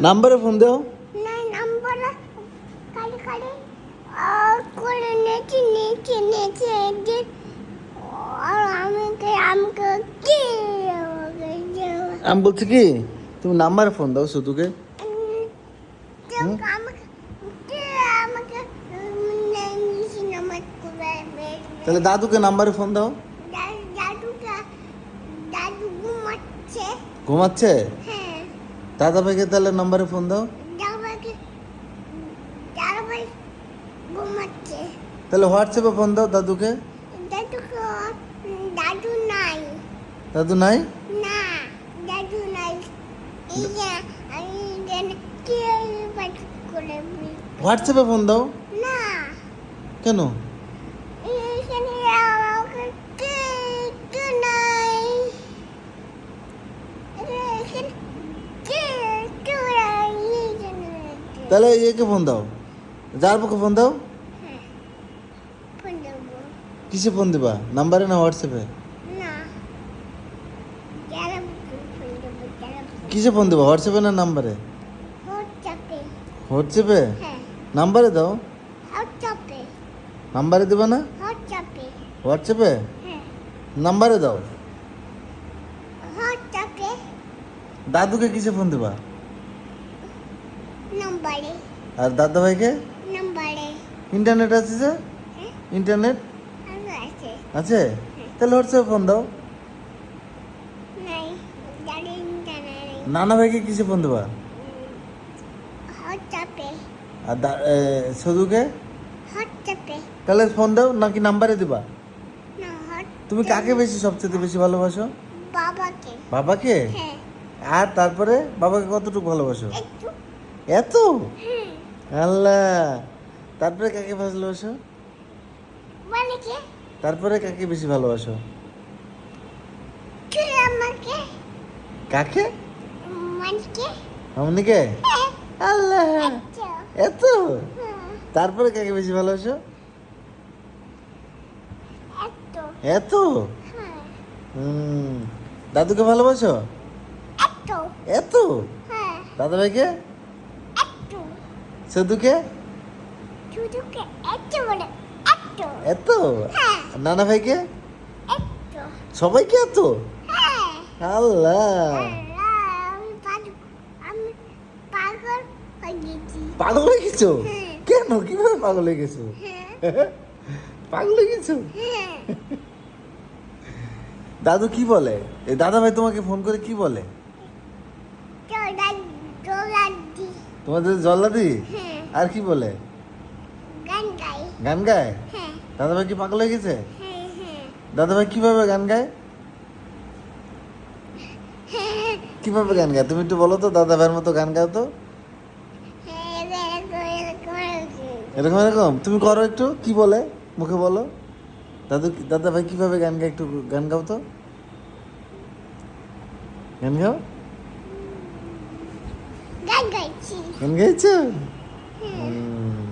নাম্বারে ফোন দাও। না নাম্বার কালি কালি করে নেচে যে আর আমাকে কি আমি বলছি কি তুমি নাম্বারে ফোন দাও শুধুকে। আমাকে তাহলে দাদুকে নাম্বারে ফোন দাও। দাদু ঘুমাচ্ছে। ঘুমাচ্ছে? হ্যাঁ দাদা ভাইকে তাহলে নাম্বারে ফোন দাও। দাদাভাই ঘুমাচ্ছে। তাহলে হোয়াটসঅ্যাপে ফোন দাও দাদুকে। দাদু নাই। দাদু নাই? না দাদু নাই। হোয়াটসঅ্যাপে ফোন দাও। না কেন? এখানে আমাকে কে নাই। এখানে কে নাই। তাহলে একে ফোন দাও, যার পক্ষে ফোন দাও। ফোন দেবো কিসে ফোন দিবা, নাম্বারে না হোয়াটসঅ্যাপে? না যারা ফোন দেবো যারা কিসে ফোন দিবা, হোয়াটসঅ্যাপে না নাম্বারে? হোয়াটসঅ্যাপে। হোয়াটসঅ্যাপে? হ্যাঁ নাম্বারে দাও। হোয়াটসঅ্যাপে। নাম্বারে দিবা না? হোয়াটসঅ্যাপে। হোয়াটসঅ্যাপে? হ্যাঁ নাম্বারে দাও। হোয়াটসঅ্যাপে দাদুকে কিসে ফোন দিবা? নম্বরে। আর দাদা ভাইকে? নম্বরে। ইন্টারনেট আছে যে? হ্যাঁ ইন্টারনেট আছে। আছে? তাহলে হোয়াটসঅ্যাপে ফোন দাও। নাই জানি জানি। নানা ভাইকে কিসে ফোন দিবা? হোয়াটসঅ্যাপে। আর সদুকে? হোয়াটসঅ্যাপে। তাহলে ফোন দাও নাকি নাম্বারে দিবা? না তুমি কাকে বেশি সবচেয়ে বেশি ভালোবাসো? বাবাকে। বাবাকে? হ্যাঁ আর তারপরে বাবাকে কতটুকু ভালোবাসো? একটু। এত? হ্যাঁ আল্লাহ। তারপরে কাকে ভালোবাসো? মালিকে তারপরে কাকে বেশি ভালোবাসো? কে আমাকে কাকে? মালিকে। অমনিকে? হ্যাঁ আল্লাহ। একটু। এত? তারপরে কাকে বেশি ভালোবাসো? একটু। এত? হ্যাঁ দাদুকে ভালোবাসো? একটু। এত? হ্যাঁ দাদা ভাইকে? একটু। সদুকে? শুধুকে একটু বলে একটু। এত? হ্যাঁ নানা ভাইকে? একটু। সবাইকে এত? হ্যাঁ আল্লাহ। আমি পাগল হয়ে গেছি। পাগল হয়ে গেছো? হ্যাঁ। কেন, কিভাবে পাগল হয়ে গেছো? হ্যাঁ পাগল হয়ে গেছো? হ্যাঁ দাদু কি বলে? এই দাদা ভাই তোমাকে ফোন করে কি বলে? দৌড়াচ্ছি। তোমাদের জল্লাদি? হ্যাঁ আর কি বলে? গান গাই। গান গায়? হ্যাঁ দাদা ভাই কি পাগল হয়ে গেছে? হ্যাঁ হ্যাঁ দাদা ভাই কিভাবে গান গায়? হ্যাঁ কিভাবে গান গায় তুমি একটু বলো তো, দাদা ভাইয়ের মতো গান গাও তো। এরকম এরকম তুমি করো একটু, কি বলে মুখে বলো। দাদা ভাই কিভাবে গান গায়, একটু গান গাও তো। গান গাও। গান গাইছি। গান গাইছো? হ্যাঁ হুম।